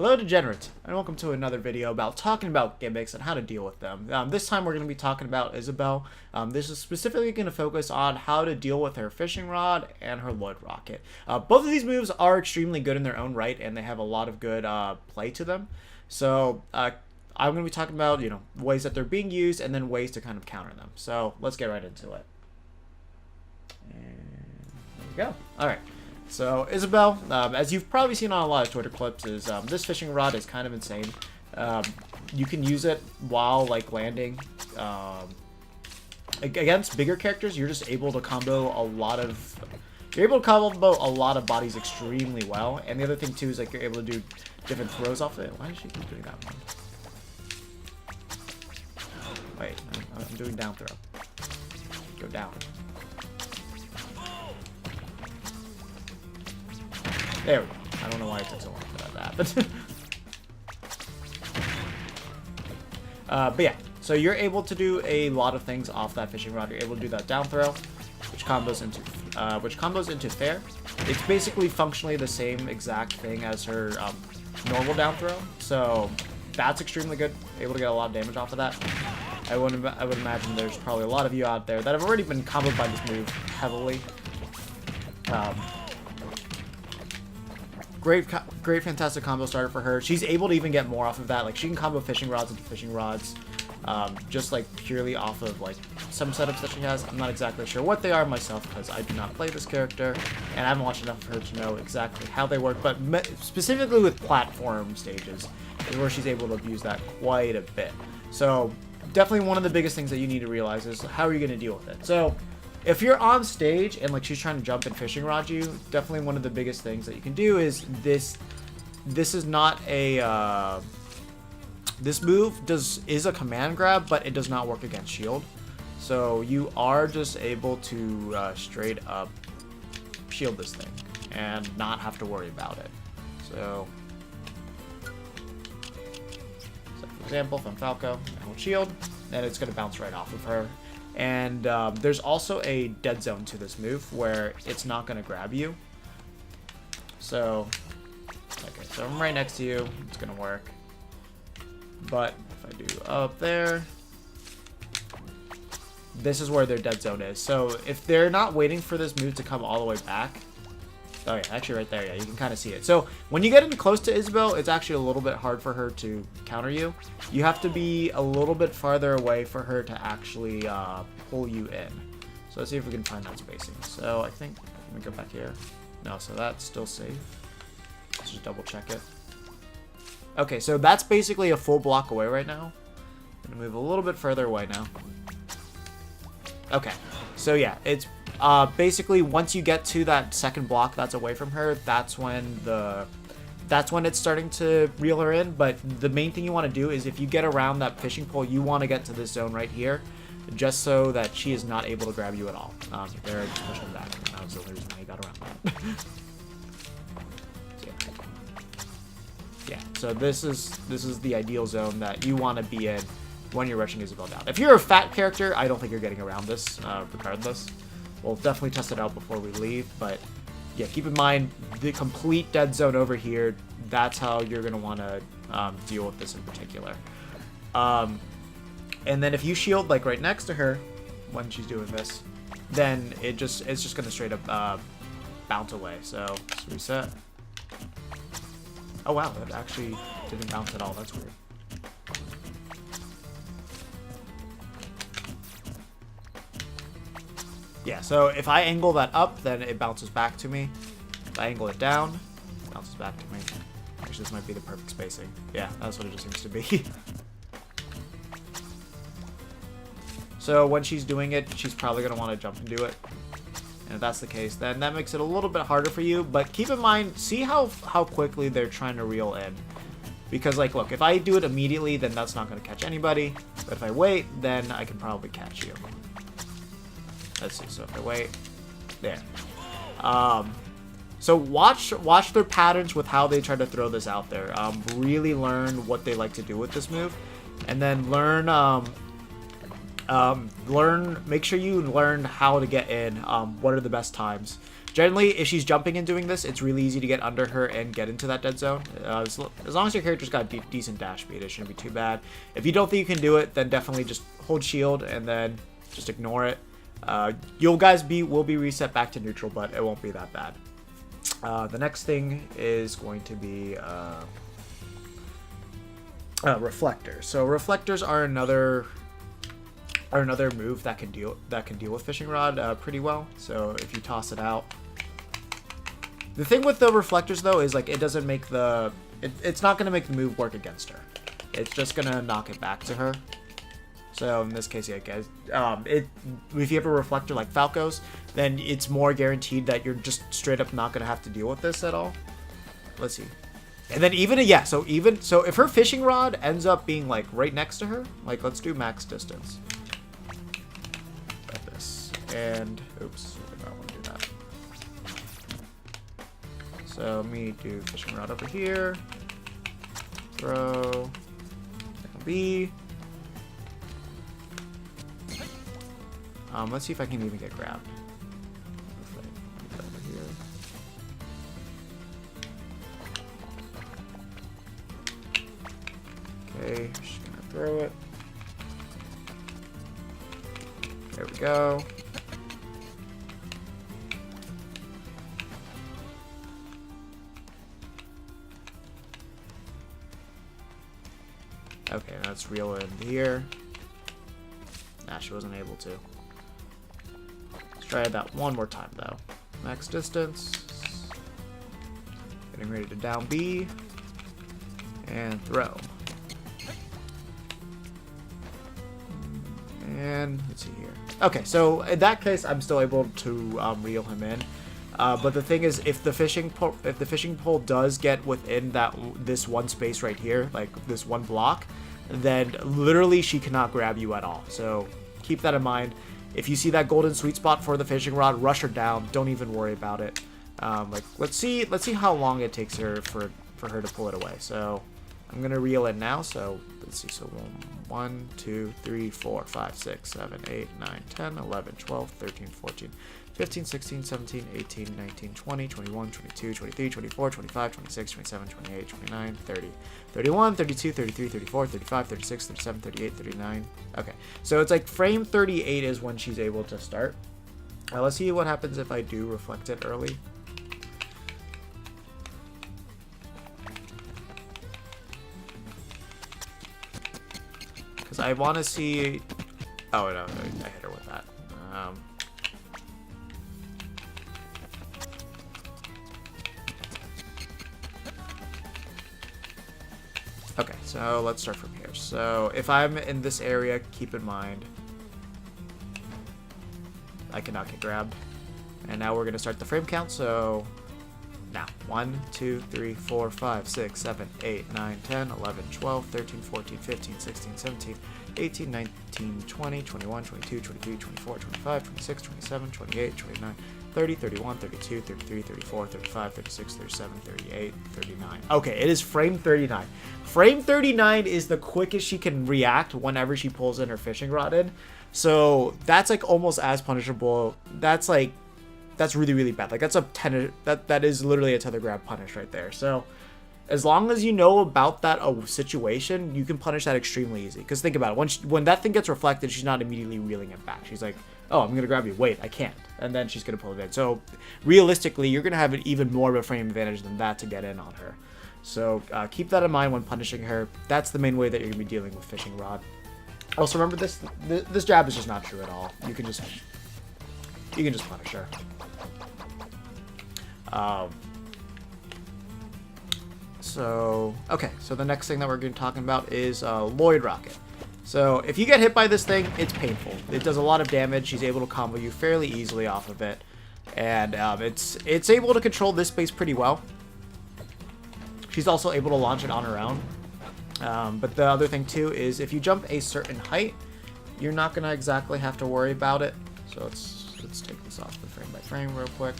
Hello degenerates, and welcome to another video about talking about gimmicks and how to deal with them. This time we're going to be talking about Isabelle. This is specifically going to focus on how to deal with her fishing rod and her Lloid rocket. Both of these moves are extremely good in their own right, and they have a lot of good play to them. So I'm going to be talking about ways that they're being used and then ways to kind of counter them. So let's get right into it. And there we go. All right. So Isabelle, as you've probably seen on a lot of Twitter clips, is this fishing rod is kind of insane. You can use it while landing against bigger characters. You're just able to combo a lot of bodies extremely well. And the other thing too is you're able to do different throws off it. Why does she keep doing that one? Wait, I'm doing down throw. Go down. There we go. I don't know why it took so long for that to happen. But yeah, so you're able to do a lot of things off that fishing rod. You're able to do that down throw, which combos into fair. It's basically functionally the same exact thing as her normal down throw. So that's extremely good. Able to get a lot of damage off of that. I would imagine there's probably a lot of you out there that have already been comboed by this move heavily. Great, fantastic combo starter for her. She's able to even get more off of that. She can combo fishing rods into fishing rods, just purely off of some setups that she has. I'm not exactly sure what they are myself because I do not play this character, and I haven't watched enough of her to know exactly how they work. But specifically with platform stages, is where she's able to abuse that quite a bit. So definitely one of the biggest things that you need to realize is how are you going to deal with it. So if you're on stage and she's trying to jump and fishing rod you, definitely one of the biggest things that you can do is this is not a this move is a command grab, but it does not work against shield. So you are just able to straight up shield this thing and not have to worry about it. So for example, if I'm Falco, I hold shield, then it's going to bounce right off of her. And there's also a dead zone to this move where it's not going to grab you. So, okay, so I'm right next to you. It's going to work. But if I do up there, this is where their dead zone is. So if they're not waiting for this move to come all the way back, oh yeah, actually right there, yeah, you can kind of see it. So when you get in close to Isabelle, it's actually a little bit hard for her to counter you. You have to be a little bit farther away for her to actually pull you in. So let's see if we can find that spacing. So I think, let me go back here. No, so that's still safe. Let's just double check it. Okay, so that's basically a full block away right now. I'm gonna move a little bit further away now. Okay, so yeah, it's basically once you get to that second block that's away from her, that's when it's starting to reel her in. But the main thing you want to do is if you get around that fishing pole, you want to get to this zone right here, just so that she is not able to grab you at all. There, just push them back. That was the only reason why you got around that. Yeah, so this is the ideal zone that you want to be in when you're rushing Isabelle down. If you're a fat character, I don't think you're getting around this, regardless. We'll definitely test it out before we leave, but yeah, keep in mind the complete dead zone over here. That's how you're going to want to deal with this in particular. And then if you shield right next to her when she's doing this, then it's just going to straight up bounce away. So let's reset. Oh wow, that actually didn't bounce at all. That's weird. Yeah, so if I angle that up, then it bounces back to me. If I angle it down, it bounces back to me. Actually, this might be the perfect spacing. Yeah, that's what it just seems to be. So when she's doing it, she's probably going to want to jump and do it. And if that's the case, then that makes it a little bit harder for you. But keep in mind, see how quickly they're trying to reel in. Because, look, if I do it immediately, then that's not going to catch anybody. But if I wait, then I can probably catch you. Let's see, so if I wait, there. So watch their patterns with how they try to throw this out there. Really learn what they like to do with this move. And then learn make sure you learn how to get in, what are the best times. Generally, if she's jumping and doing this, it's really easy to get under her and get into that dead zone. As long as your character's got decent dash speed, it shouldn't be too bad. If you don't think you can do it, then definitely just hold shield and then just ignore it. You guys will be reset back to neutral, but it won't be that bad. The next thing is going to be Reflector. So reflectors are another move that can deal with fishing rod pretty well. So if you toss it out, the thing with the reflectors though is like it doesn't make it's not gonna make the move work against her. It's just gonna knock it back to her. So in this case, yeah, guys, if you have a reflector like Falco's, then it's more guaranteed that you're just straight up not gonna have to deal with this at all. Let's see. And then so if her fishing rod ends up being like right next to her, like let's do max distance. Like this. And oops, I don't want to do that. So let me do fishing rod over here. Throw. B. Let's see if I can even get grabbed. Over here. Okay, just gonna throw it. There we go. Okay, let's reel it in here. Nah, she wasn't able to. Let's try that one more time though. Max distance. Getting ready to down B. And throw. And let's see here. Okay, so in that case, I'm still able to reel him in. But the thing is, if the fishing pole does get within this one space right here, like this one block, then literally she cannot grab you at all. So keep that in mind. If you see that golden sweet spot for the fishing rod, rush her down. Don't even worry about it. Like let's see how long it takes her for her to pull it away. So I'm gonna reel in now. So let's see. So 1, 2, 3, 4, 5, 6, 7, 8, 9, 10, 11, 12, 13, 14, 15, 16, 17, 18, 19, 20, 21, 22, 23, 24, 25, 26, 27, 28, 29, 30, 31, 32, 33, 34, 35, 36, 37, 38, 39. Okay, so it's like frame 38 is when she's able to start. Let's see what happens if I do reflect it early. Because I want to see... Oh, no, I hit her with that. Okay, so let's start from here. So if I'm in this area, keep in mind I cannot get grabbed. And now we're going to start the frame count. So now 1, 2, 3, 4, 5, 6, 7, 8, 9, 10, 11, 12, 13, 14, 15, 16, 17, 18, 19, 20, 21, 22, 23, 24, 25, 26, 27, 28, 29, 30, 31, 32, 33, 34, 35, 36, 37, 38, 39. Okay, it is frame 39. Frame 39 is the quickest she can react whenever she pulls in her fishing rod in. So that's like almost as punishable. That's really, really bad. Like that's a 10, that is literally a tether grab punish right there. So as long as you know about that situation, you can punish that extremely easy. Because think about it, when that thing gets reflected, she's not immediately reeling it back. She's like, oh, I'm going to grab you. Wait, I can't. And then she's going to pull it in. So realistically, you're going to have an even more of a frame advantage than that to get in on her. So keep that in mind when punishing her. That's the main way that you're going to be dealing with fishing rod. Also remember this jab is just not true at all. You can just punish her. So the next thing that we're going to be talking about is Lloid rocket. So if you get hit by this thing, it's painful. It does a lot of damage. She's able to combo you fairly easily off of it, and it's able to control this space pretty well. She's also able to launch it on her own. But the other thing too is if you jump a certain height, you're not gonna exactly have to worry about it. So let's take this off the frame by frame real quick.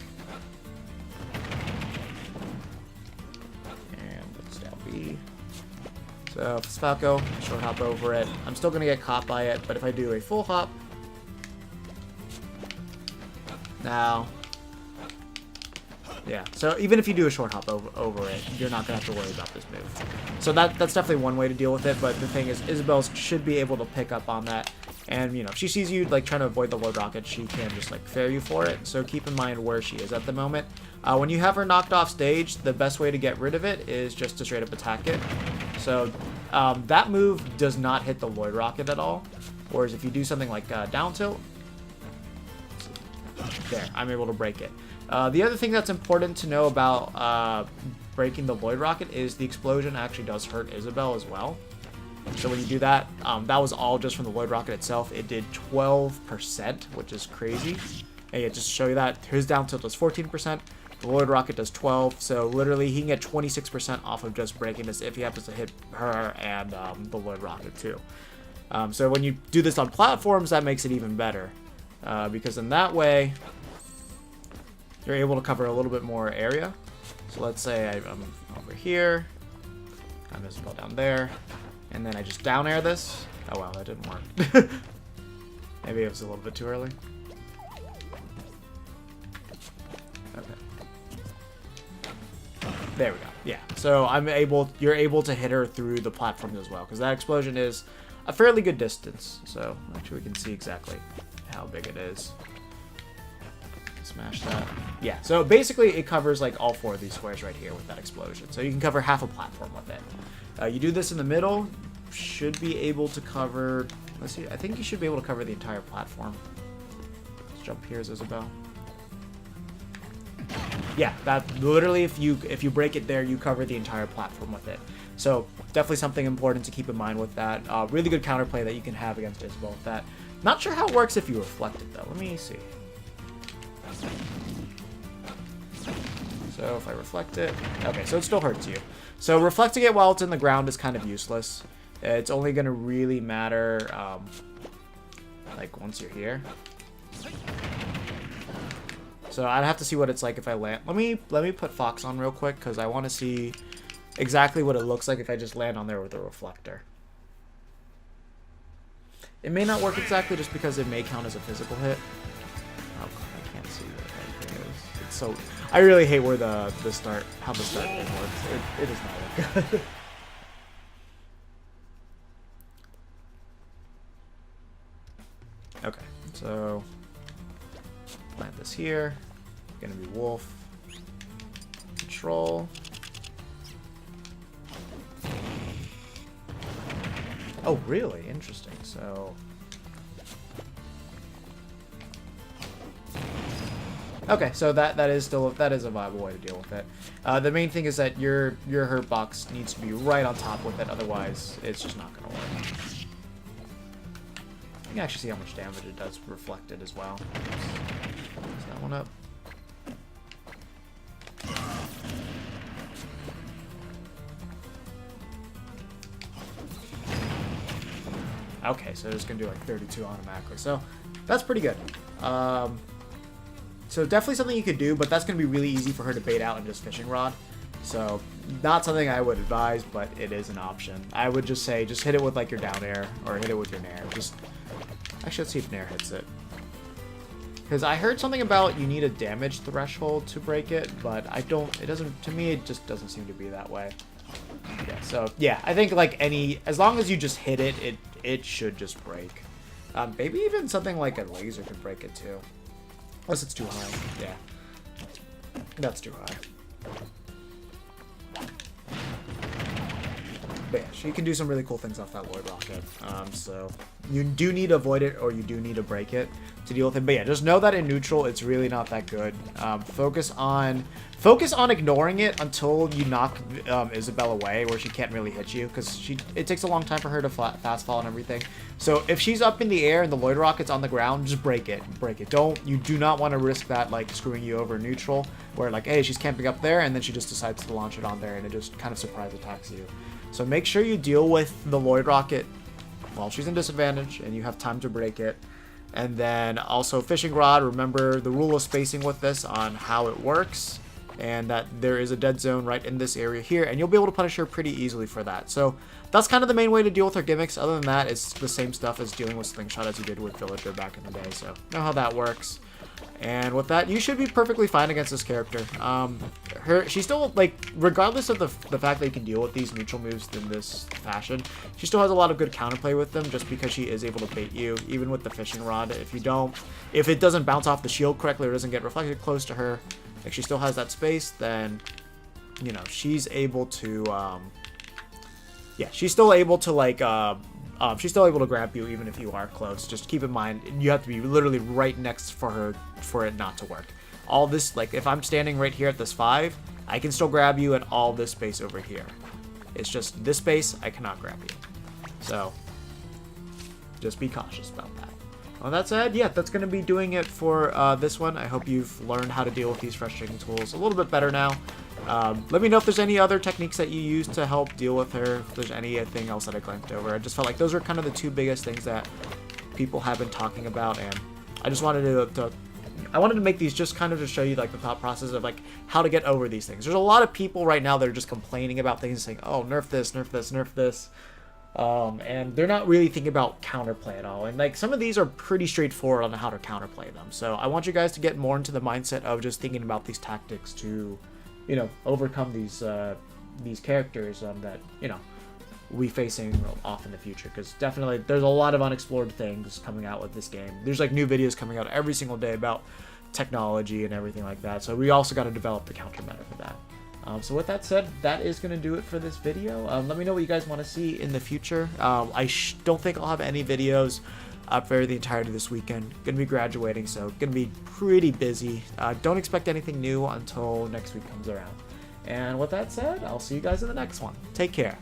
And let's down B. So if it's Falco, short hop over it. I'm still gonna get caught by it, but if I do a full hop, now Yeah, so even if you do a short hop over it, you're not going to have to worry about this move. So that's definitely one way to deal with it, but the thing is, Isabelle should be able to pick up on that. And, you know, if she sees you, like, trying to avoid the Lloid rocket, she can just, like, fair you for it. So keep in mind where she is at the moment. When you have her knocked off stage, the best way to get rid of it is just to straight up attack it. So that move does not hit the Lloid rocket at all. Whereas if you do something like down tilt, there, I'm able to break it. The other thing that's important to know about breaking the Lloid rocket is the explosion actually does hurt Isabelle as well. So when you do that, that was all just from the Lloid rocket itself. It did 12%, which is crazy. And yeah, just to show you that, his down tilt does 14%. The Lloid rocket does 12, so literally he can get 26% off of just breaking this if he happens to hit her and the Lloid rocket too. So when you do this on platforms, that makes it even better. Because in that way, you're able to cover a little bit more area. So let's say I'm over here, I'm Isabelle down there, and then I just down air this. Oh wow, that didn't work. Maybe it was a little bit too early. There we go. Yeah. So you're able to hit her through the platforms as well, because that explosion is a fairly good distance. So actually we can see exactly how big it is. Smash that. Yeah. So basically it covers like all 4 of these squares right here with that explosion. So you can cover half a platform with it. You do this in the middle, should be able to cover, let's see, I think you should be able to cover the entire platform. Let's jump here, Isabelle. Yeah, that literally, if you break it there, you cover the entire platform with it. So definitely something important to keep in mind with that. Really good counterplay that you can have against Isabelle with that. Not sure how it works if you reflect it though. Let me see. So if I reflect it, okay, so it still hurts you. So reflecting it while it's in the ground is kind of useless. It's only going to really matter like once you're here. So I'd have to see what it's like if I land. Let me put Fox on real quick because I want to see exactly what it looks like if I just land on there with a reflector. It may not work exactly just because it may count as a physical hit. Oh god, I can't see what that thing is. It's so. I really hate where how the start thing works. It does not look good. Okay, so plant this here. Gonna be wolf. Control. Oh, really? Interesting. So. Okay, so that is a viable way to deal with it. The main thing is that your hurt box needs to be right on top with it, otherwise it's just not gonna work. You can actually see how much damage it does reflected as well. Close that one up. Okay, so it's gonna do like 32 automatically. So that's pretty good. So definitely something you could do, but that's gonna be really easy for her to bait out and just fishing rod. So not something I would advise, but it is an option. I would just say just hit it with like your down air or hit it with your nair. Actually, let's see if nair hits it. Because I heard something about you need a damage threshold to break it, but to me it just doesn't seem to be that way. Yeah, so yeah, I think like as long as you just hit it, it should just break. Maybe even something like a laser could break it too. Unless it's too high. Yeah. That's too high. But yeah, she can do some really cool things off that Lloid rocket. So you do need to avoid it or you do need to break it to deal with it. But yeah, just know that in neutral, it's really not that good. Focus on ignoring it until you knock Isabelle away where she can't really hit you, because it takes a long time for her to fast fall and everything. So if she's up in the air and the Lloid rocket's on the ground, just break it. You do not want to risk that like screwing you over neutral, where like, hey, she's camping up there and then she just decides to launch it on there and it just kind of surprise attacks you. So make sure you deal with the Lloid rocket while she's in disadvantage and you have time to break it. And then also fishing rod, remember the rule of spacing with this on how it works, and that there is a dead zone right in this area here, and you'll be able to punish her pretty easily for that. So that's kind of the main way to deal with her gimmicks. Other than that, it's the same stuff as dealing with Slingshot as you did with Villager back in the day, so know how that works. And with that, you should be perfectly fine against this character. She still, like, regardless of the fact that you can deal with these neutral moves in this fashion, she still has a lot of good counterplay with them just because she is able to bait you, even with the fishing rod. If it doesn't bounce off the shield correctly or doesn't get reflected close to her, like she still has that space, then, you know, she's able to, yeah, she's still able to, like, she's still able to grab you even if you are close. Just keep in mind, you have to be literally right next for her for it not to work. All this, like, if I'm standing right here at this 5, I can still grab you at all this space over here. It's just this space, I cannot grab you. So, just be cautious about that. Well, that said, yeah, that's going to be doing it for this one. I hope you've learned how to deal with these frustrating tools a little bit better now. Let me know if there's any other techniques that you use to help deal with her, if there's anything else that I glanced over. I just felt like those are kind of the two biggest things that people have been talking about, and I just wanted to make these just kind of to show you like the thought process of like how to get over these things. There's a lot of people right now that are just complaining about things, saying, oh, nerf this, nerf this, nerf this. And they're not really thinking about counterplay at all. And like some of these are pretty straightforward on how to counterplay them. So I want you guys to get more into the mindset of just thinking about these tactics to, you know, overcome these characters that, you know, we facing off in the future. Because definitely there's a lot of unexplored things coming out with this game. There's like new videos coming out every single day about technology and everything like that. So we also got to develop the countermeasure for that. So with that said, that is going to do it for this video. Let me know what you guys want to see in the future. I don't think I'll have any videos up for the entirety of this weekend. Going to be graduating, so going to be pretty busy. Don't expect anything new until next week comes around. And with that said, I'll see you guys in the next one. Take care.